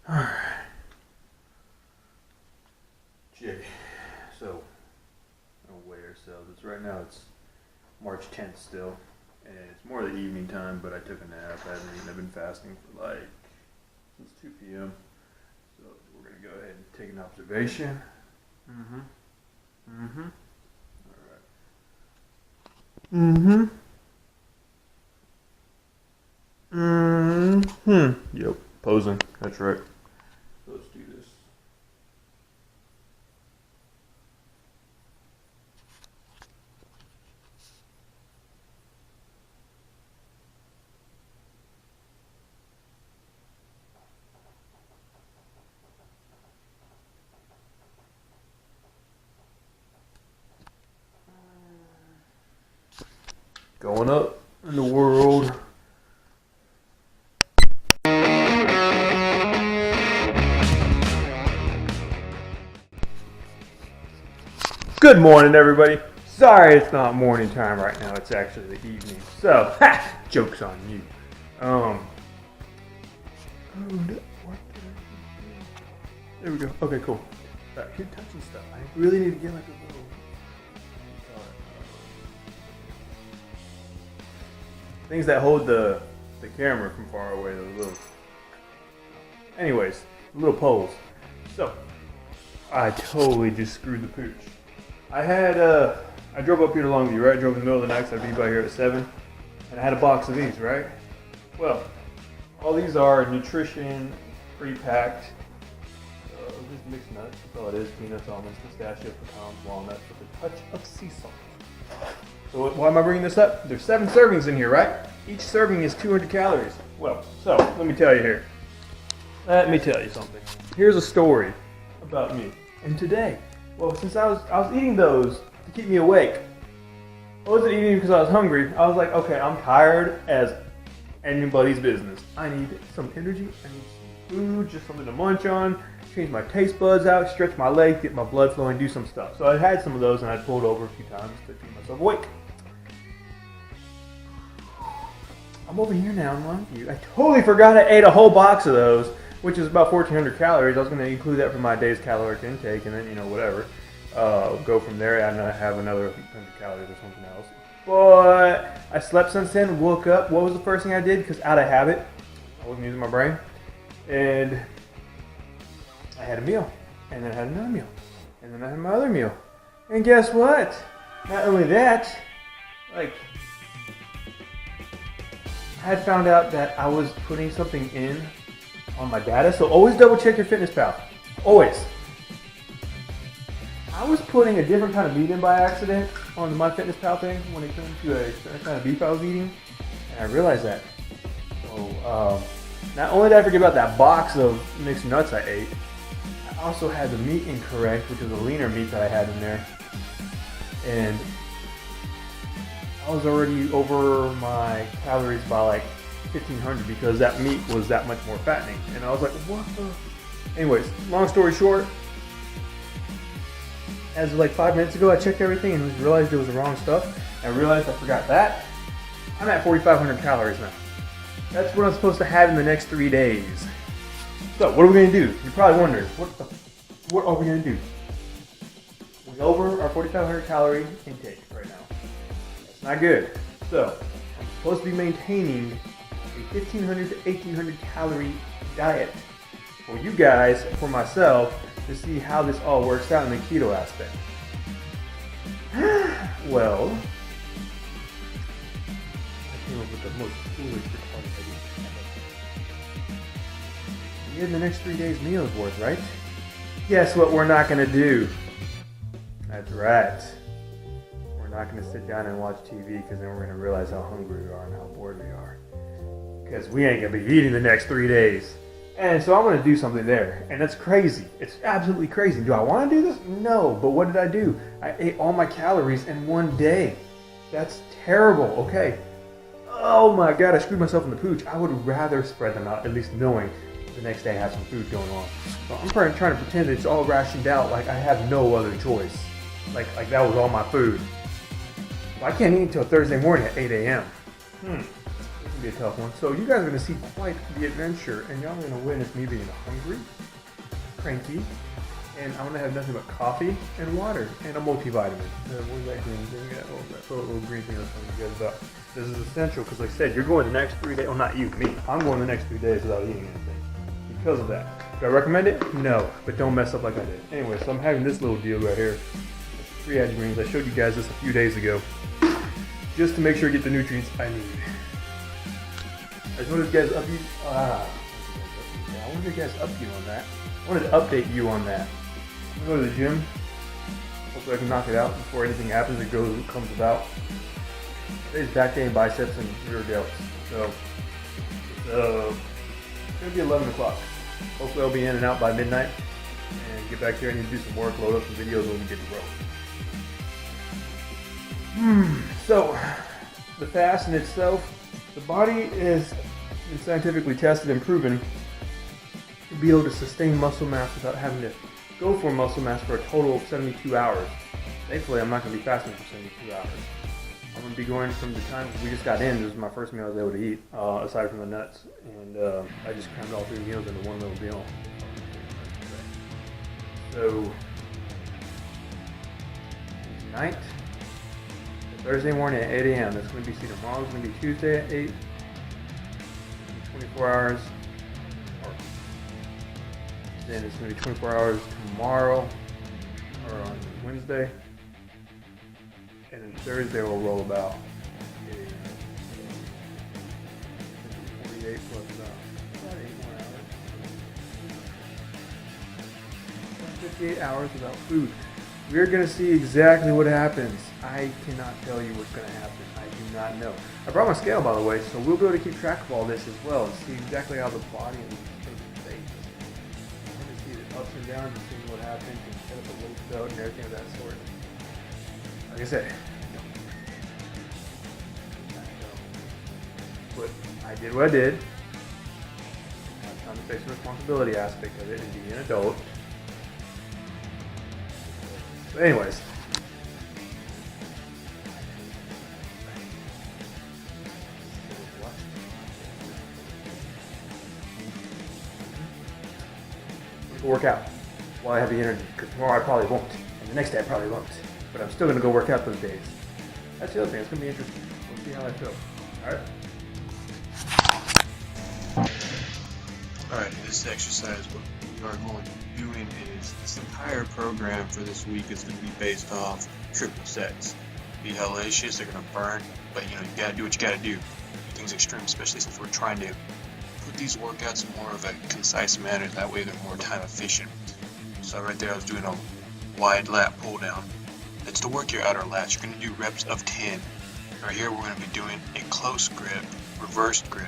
Alright. Jay. So, I'll weigh ourselves. It's March 10th still. And it's more the evening time, but I took a nap. I haven't eaten. I've been fasting for since 2 p.m. So, we're going to go ahead and take an observation. Alright. Yep. Posing. That's right. So let's do this. Going up in the world. Good morning, everybody. Sorry it's not morning time right now. It's actually the evening. So, joke's on you. There we go. Okay, cool. Keep touching stuff. I really need to get like a little... things that hold the camera from far away. Those little... Anyways, little poles. So, I totally just screwed the pooch. I drove up here to Longview, right? I drove in the middle of the night because I'd be by here at 7. And I had a box of these, right? Well, all these are nutrition, pre-packed, just mixed nuts. That's all it is. Peanuts, almonds, pistachio, pecans, walnuts with a touch of sea salt. So why am I bringing this up? There's 7 servings in here, right? Each serving is 200 calories. Well, so let me tell you here. Let me tell you something. Here's a story about me. And today, well, since I was eating those to keep me awake. I wasn't eating because I was hungry. I was like, okay, I'm tired as anybody's business. I need some energy. I need some food, just something to munch on, change my taste buds out, stretch my legs, get my blood flowing, do some stuff. So I had some of those and I pulled over a few times to keep myself awake. I'm over here now in Longview. I totally forgot I ate a whole box of those, which is about 1,400 calories. I was going to include that for my day's caloric intake and then, whatever. Go from there and I have another 100 calories or something else. But I slept since then, woke up. What was the first thing I did? Because out of habit, I wasn't using my brain. And I had a meal. And then I had another meal. And then I had my other meal. And guess what? Not only that, I had found out that I was putting something in on my data. So always double check your FitnessPal. Always. I was putting a different kind of meat in by accident on my FitnessPal thing when it came to a certain kind of beef I was eating. And I realized that. So not only did I forget about that box of mixed nuts I ate, I also had the meat incorrect, which is a leaner meat that I had in there. And I was already over my calories by like 1,500 because that meat was that much more fattening. And I was like, what the? Anyways, long story short, as of like 5 minutes ago, I checked everything and realized it was the wrong stuff. I realized I forgot that. I'm at 4,500 calories now. That's what I'm supposed to have in the next 3 days. So, what are we going to do? You're probably wondering, what are we going to do? We're over our 4,500 calorie intake right now. That's not good. So, I'm supposed to be maintaining a 1,500 to 1,800 calorie diet for you guys, for myself, to see how this all works out in the keto aspect. Well, I came up with the most foolish retarded idea. You're getting the next 3 days meals worth, right? Guess what we're not going to do? That's right. We're not going to sit down and watch TV because then we're going to realize how hungry we are and how bored we are. Because we ain't going to be eating the next 3 days. And so I'm going to do something there. And that's crazy. It's absolutely crazy. Do I want to do this? No. But what did I do? I ate all my calories in one day. That's terrible. Okay. Oh my God, I screwed myself in the pooch. I would rather spread them out, at least knowing the next day I have some food going on. So I'm trying to pretend it's all rationed out like I have no other choice. Like that was all my food. Well, I can't eat until Thursday morning at 8 a.m. gonna be a tough one. So you guys are gonna see quite the adventure, and y'all are gonna witness me being hungry, cranky, and I'm gonna have nothing but coffee and water and a multivitamin. Where's that green thing at? Oh, that little green thing I was telling you guys about. This is essential because, like I said, you're going the next 3 days. Well, not you, me. I'm going the next 3 days without eating anything because of that. Do I recommend it? No, but don't mess up like I did. Anyway, so I'm having this little deal right here. 3 edge greens. I showed you guys this a few days ago, just to make sure I get the nutrients I need. I just wanted to guys update. I wanted to guys update on that. I wanted to update you on that. I'm gonna go to the gym. Hopefully I can knock it out before anything happens. It comes about. Today's back day and biceps and rear delts. So it's gonna be 11 o'clock. Hopefully I'll be in and out by midnight and get back here. I need to do some work, load up some videos when we get to roll. So the fast in itself, the body is been scientifically tested and proven to be able to sustain muscle mass without having to go for muscle mass for a total of 72 hours. Thankfully, I'm not going to be fasting for 72 hours. I'm going to be going from the time we just got in. This was my first meal I was able to eat, aside from the nuts. And I just crammed all 3 meals into one little meal. So, tonight, Thursday morning at 8 a.m. That's going to be tomorrow. It's going to be Tuesday at 8. 24 hours. Then it's going to be 24 hours tomorrow, or on Wednesday. And then Thursday we'll roll about 48 plus about 8 more hours. 58 hours without food. We're going to see exactly what happens. I cannot tell you what's going to happen. I do not know. I brought my scale, by the way, so we'll be able to keep track of all this as well and see exactly how the body and the face. I'm going to see the ups and downs and see what happens and set up a weight belt and everything of that sort. Like I said, but I did what I did. I'm trying to face the responsibility aspect of it and be an adult. But anyways. Go work out while I have the energy, because tomorrow I probably won't, and the next day I probably won't, but I'm still going to go work out those days. That's the other thing. It's going to be interesting. We'll see how I feel. Alright, this exercise, what we are going to be doing is, this entire program for this week is going to be based off triple sets. Be hellacious, they're going to burn, but you got to do what you got to do. Things extreme, especially since we're trying to put these workouts in more of a concise manner, that way they're more time efficient. So right there I was doing a wide lat pull down. That's to work your outer lats. You're going to do reps of 10. Right here we're going to be doing a close grip, reversed grip.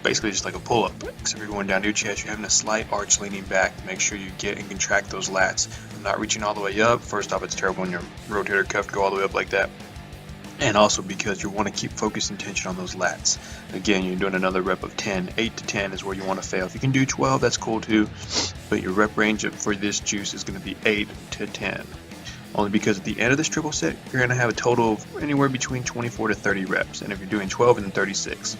Basically just like a pull-up, except you're going down to your chest, you're having a slight arch leaning back. Make sure you get and contract those lats. I'm not reaching all the way up. First off, it's terrible when your rotator cuff go all the way up like that. And also because you want to keep focus and tension on those lats. Again, you're doing another rep of 10. 8 to 10 is where you want to fail. If you can do 12, that's cool too. But your rep range for this juice is going to be 8 to 10. Only because at the end of this triple set, you're going to have a total of anywhere between 24 to 30 reps. And if you're doing 12, then 36.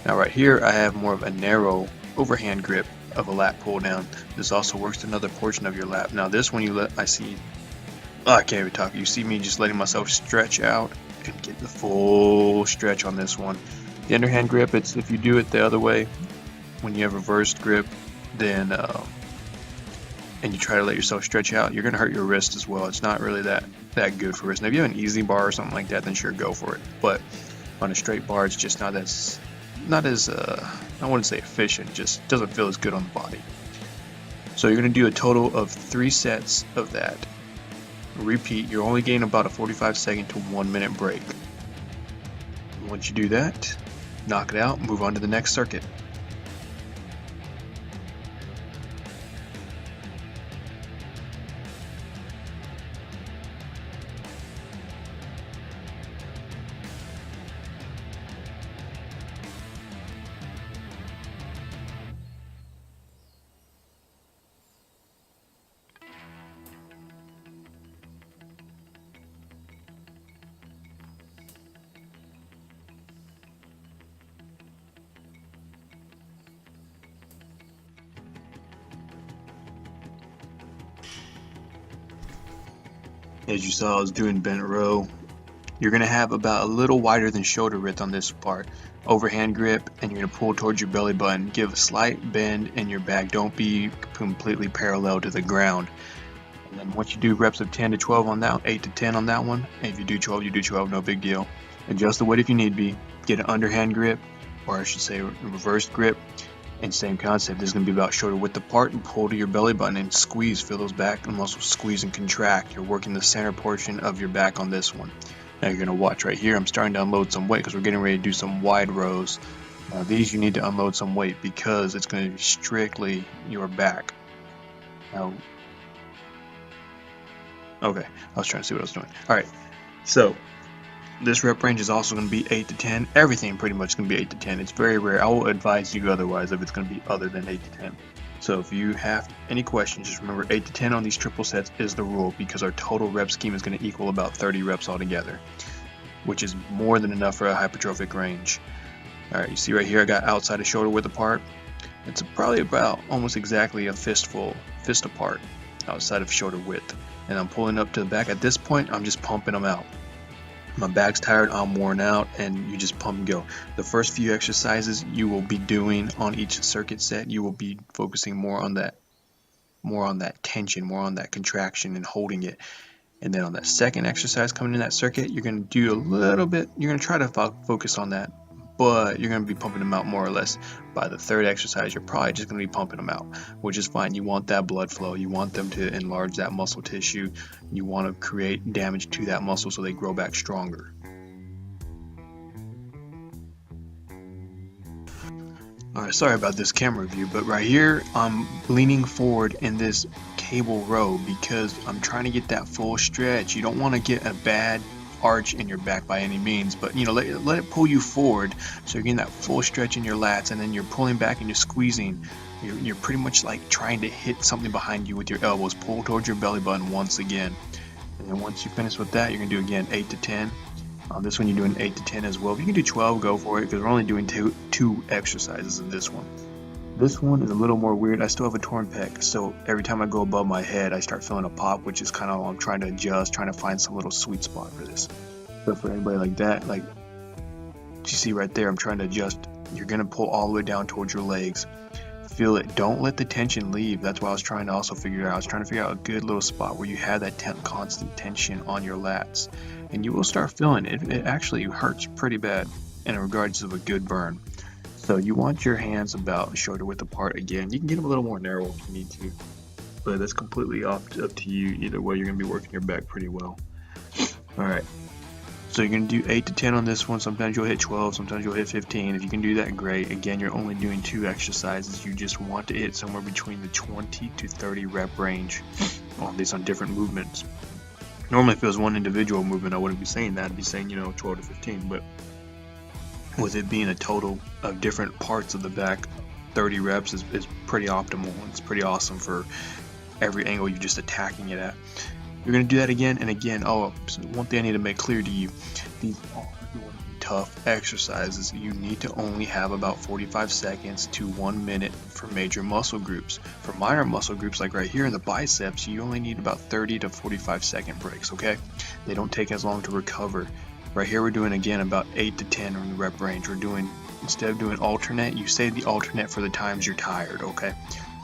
Now right here, I have more of a narrow overhand grip of a lat pull down. This also works to another portion of your lat. Now this one, I can't even talk. You see me just letting myself stretch out and get the full stretch on this one. The underhand grip, it's if you do it the other way, when you have reversed grip, then and you try to let yourself stretch out, you're gonna hurt your wrist as well. It's not really that good for wrist. Now if you have an easy bar or something like that, then sure, go for it. But on a straight bar, it's just not as I wouldn't say efficient, just doesn't feel as good on the body. So you're going to do a total of 3 sets of that. Repeat. You're only getting about a 45-second to 1 minute break. Once you do that, knock it out, move on to the next circuit. as you saw I was doing bent row. You're going to have about a little wider than shoulder width on this part. Overhand grip, and you're going to pull towards your belly button. Give a slight bend in your back. Don't be completely parallel to the ground. And then once you do reps of 10 to 12 on that, 8 to 10 on that one, and if you do 12, you do 12, no big deal. Adjust the weight if you need be. Get an underhand grip, or I should say a reversed grip. And same concept, this is going to be about shoulder width apart, and pull to your belly button and squeeze. Feel those back muscles squeeze and contract. You're working the center portion of your back on this one. Now you're going to watch right here. I'm starting to unload some weight because we're getting ready to do some wide rows. Now these you need to unload some weight because it's going to be strictly your back. Now, okay, I was trying to see what I was doing. Alright, so this rep range is also going to be 8 to 10. Everything pretty much is going to be 8 to 10. It's very rare. I will advise you otherwise if it's going to be other than 8 to 10. So if you have any questions, just remember 8 to 10 on these triple sets is the rule, because our total rep scheme is going to equal about 30 reps altogether, which is more than enough for a hypertrophic range. Alright, you see right here I got outside of shoulder width apart. It's probably about almost exactly a fist apart outside of shoulder width. And I'm pulling up to the back. At this point, I'm just pumping them out. My back's tired, I'm worn out, and you just pump and go. The first few exercises you will be doing on each circuit set, you will be focusing more on that tension, more on that contraction and holding it. And then on that second exercise coming in that circuit, you're going to do a little bit, you're going to try to focus on that, but you're going to be pumping them out more or less. By the third exercise, you're probably just going to be pumping them out, which is fine. You want that blood flow. You want them to enlarge that muscle tissue. You want to create damage to that muscle so they grow back stronger. Alright, sorry about this camera view, but right here I'm leaning forward in this cable row because I'm trying to get that full stretch. You don't want to get a bad arch in your back by any means, but you know, let it pull you forward so you're getting that full stretch in your lats, and then you're pulling back and you're squeezing. You're pretty much like trying to hit something behind you with your elbows. Pull towards your belly button once again, and then once you finish with that, you're gonna do again 8 to 10. On this one you're doing 8 to 10 as well. If you can do 12, go for it, because we're only doing two exercises in this one. This one is a little more weird. I still have a torn pec, so every time I go above my head, I start feeling a pop, which is kind of, I'm trying to adjust, trying to find some little sweet spot for this. So for anybody like that, like you see right there, I'm trying to adjust. You're gonna pull all the way down towards your legs. Feel it. Don't let the tension leave. That's what I was trying to also figure out. I was trying to figure out a good little spot where you have that constant tension on your lats, and you will start feeling it. It actually hurts pretty bad in regards of a good burn. So you want your hands about shoulder width apart again. You can get them a little more narrow if you need to, but that's completely up to you. Either way, you're going to be working your back pretty well. Alright, so you're going to do 8 to 10 on this one. Sometimes you'll hit 12, sometimes you'll hit 15. If you can do that, great. Again, you're only doing 2 exercises. You just want to hit somewhere between the 20 to 30 rep range on these, on different movements. Normally, if it was one individual movement, I wouldn't be saying that. I'd be saying, 12 to 15, but with it being a total of different parts of the back, 30 reps is pretty optimal. It's pretty awesome for every angle you're just attacking it at. You're going to do that again and again. Oh, so one thing I need to make clear to you, these are tough exercises. You need to only have about 45 seconds to 1 minute for major muscle groups. For minor muscle groups, like right here in the biceps, you only need about 30 to 45 second breaks, okay? They don't take as long to recover. Right here we're doing again about 8 to 10 on the rep range. We're doing, instead of doing alternate, you save the alternate for the times you're tired, okay?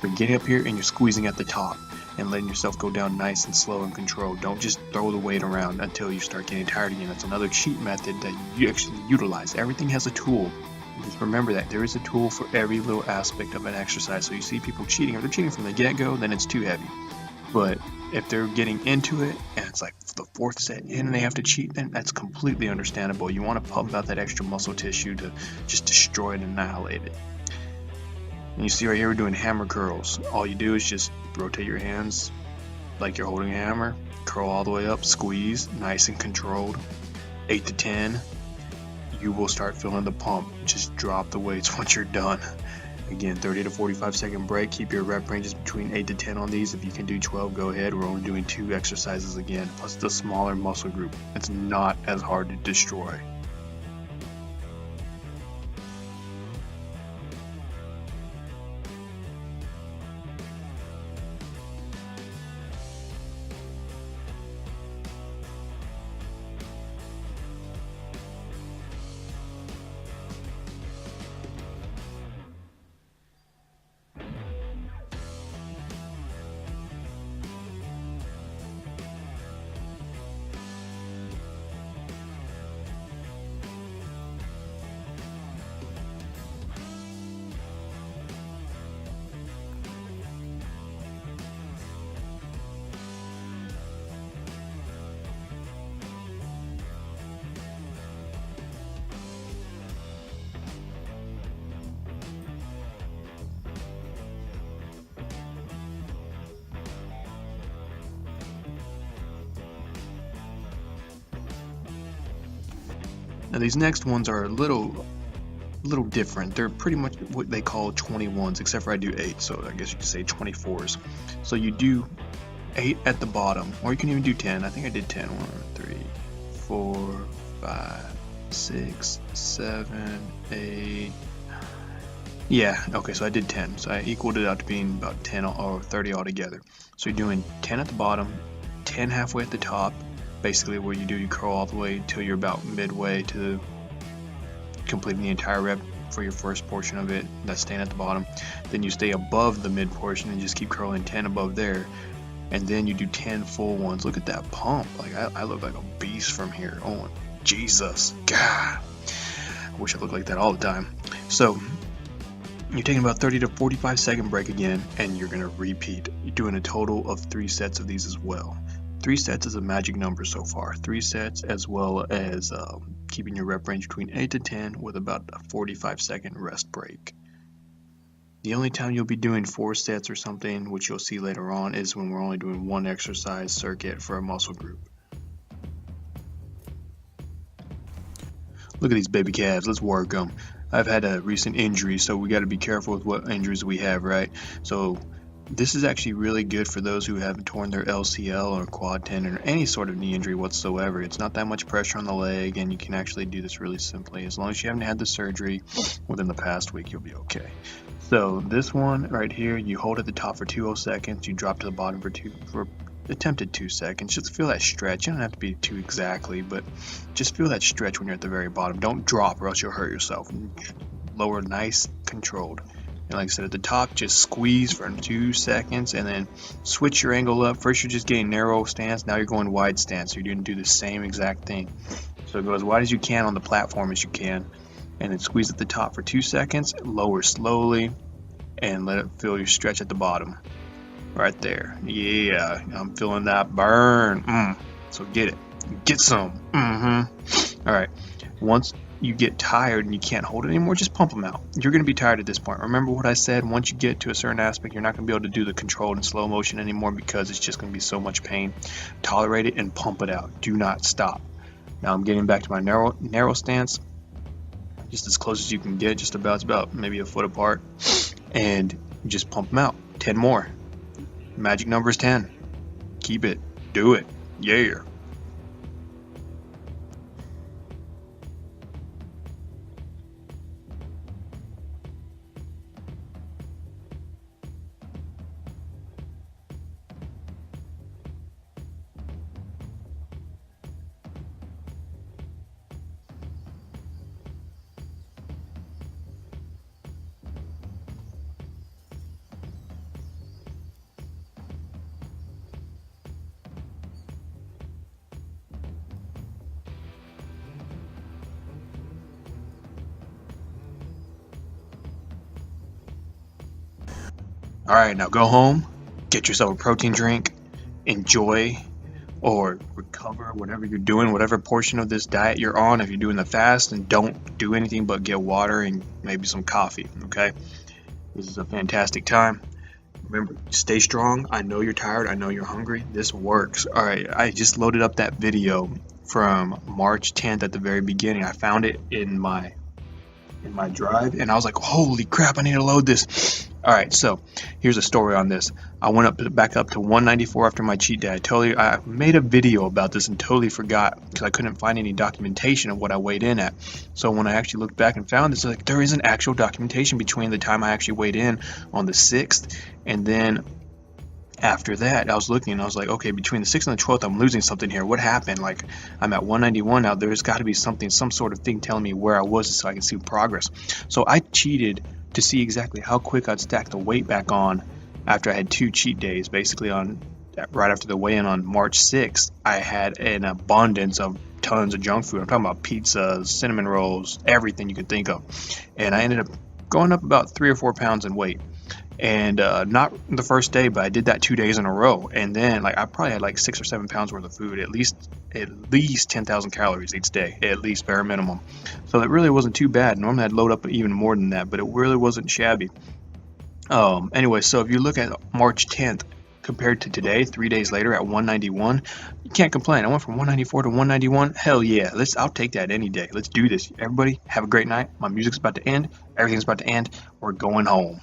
You're getting up here and you're squeezing at the top and letting yourself go down nice and slow and controlled. Don't just throw the weight around until you start getting tired again. That's another cheat method that you actually utilize. Everything has a tool. Just remember that there is a tool for every little aspect of an exercise. So you see people cheating. If they're cheating from the get-go, then it's too heavy. But if they're getting into it and it's like the 4th set in and they have to cheat, then that's completely understandable. You want to pump out that extra muscle tissue to just destroy it and annihilate it. And you see right here we're doing hammer curls. All you do is just rotate your hands like you're holding a hammer, curl all the way up, squeeze, nice and controlled. 8 to 10, you will start feeling the pump. Just drop the weights once you're done. Again, 30 to 45 second break. Keep your rep ranges between 8 to 10 on these. If you can do 12, go ahead. We're only doing 2 exercises again, plus the smaller muscle group. It's not as hard to destroy. Now these next ones are a little different. They're pretty much what they call 21s, except for I do 8, so I guess you could say 24s. So you do 8 at the bottom, or you can even do 10. I think I did 10. 1, 3, 4, 5, 6, 7, 8. Yeah, okay, so I did 10. So I equaled it out to being about 10 or 30 altogether. So you're doing 10 at the bottom, 10 halfway at the top, basically where you curl all the way until you're about midway to completing the entire rep for your first portion of it. That's staying at the bottom. Then you stay above the mid portion and just keep curling 10 above there. And then you do 10 full ones. Look at that pump. Like I look like a beast from here. Oh, Jesus. God. I wish I looked like that all the time. So you're taking about 30 to 45 second break again, and you're going to repeat. You're doing a total of 3 sets of these as well. 3 sets is a magic number so far. 3 sets, as well as keeping your rep range between 8 to 10 with about a 45 second rest break. The only time you'll be doing 4 sets or something, which you'll see later on, is when we're only doing 1 exercise circuit for a muscle group. Look at these baby calves. Let's work them. I've had a recent injury, so we got to be careful with what injuries we have, right? So this is actually really good for those who haven't torn their LCL or quad tendon or any sort of knee injury whatsoever. It's not that much pressure on the leg, and you can actually do this really simply. As long as you haven't had the surgery within the past week, you'll be okay. So this one right here, you hold at the top for 2 seconds, you drop to the bottom for attempted 2 seconds. Just feel that stretch. You don't have to be too exactly, but just feel that stretch when you're at the very bottom. Don't drop or else you'll hurt yourself. Lower nice, controlled. And like I said, at the top, just squeeze for 2 seconds and then switch your angle up. First, you're just getting narrow stance. Now you're going wide stance. So you're going to do the same exact thing. So go as wide as you can on the platform as you can. And then squeeze at the top for 2 seconds. Lower slowly. And let it feel your stretch at the bottom. Right there. Yeah, I'm feeling that burn. So get it. Get some. All right. Once you get tired and you can't hold it anymore, just pump them out. You're going to be tired at this point. Remember what I said, once you get to a certain aspect, you're not going to be able to do the controlled and slow motion anymore because it's just going to be so much pain. Tolerate it and pump it out. Do not stop. Now I'm getting back to my narrow stance, just as close as you can get, just about, it's about maybe a foot apart, and just pump them out. 10 more. Magic number is 10. Keep it. Do it. Yeah. All right, now go home, get yourself a protein drink, enjoy or recover whatever you're doing, whatever portion of this diet you're on. If you're doing the fast, and don't do anything but get water and maybe some coffee, okay? This is a fantastic time. Remember, stay strong. I know you're tired. I know you're hungry. This works. All right, I just loaded up that video from March 10th at the very beginning. I found it in my drive, and I was like, holy crap, I need to load this. All right, so here's a story on this. I went back up to 194 after my cheat day. I made a video about this and totally forgot because I couldn't find any documentation of what I weighed in at. So when I actually looked back and found this, like, there is an actual documentation between the time I actually weighed in on the 6th and then after that. I was looking and I was like, okay, between the 6th and the 12th, I'm losing something here. What happened? Like, I'm at 191 now. There's got to be something, some sort of thing telling me where I was so I can see progress. So I cheated to see exactly how quick I'd stack the weight back on after I had 2 cheat days. Basically, right after the weigh-in on March 6th, I had an abundance of tons of junk food. I'm talking about pizzas, cinnamon rolls, everything you can think of. And I ended up going up about 3 or 4 pounds in weight. And not the first day, but I did that 2 days in a row. And then I probably had like 6 or 7 pounds worth of food, at least 10,000 calories each day, at least bare minimum. So it really wasn't too bad. Normally I'd load up even more than that, but it really wasn't shabby. Anyway, so if you look at March 10th, compared to today, 3 days later at 191, you can't complain. I went from 194 to 191. Hell yeah, I'll take that any day. Let's do this. Everybody, have a great night. My music's about to end. Everything's about to end. We're going home.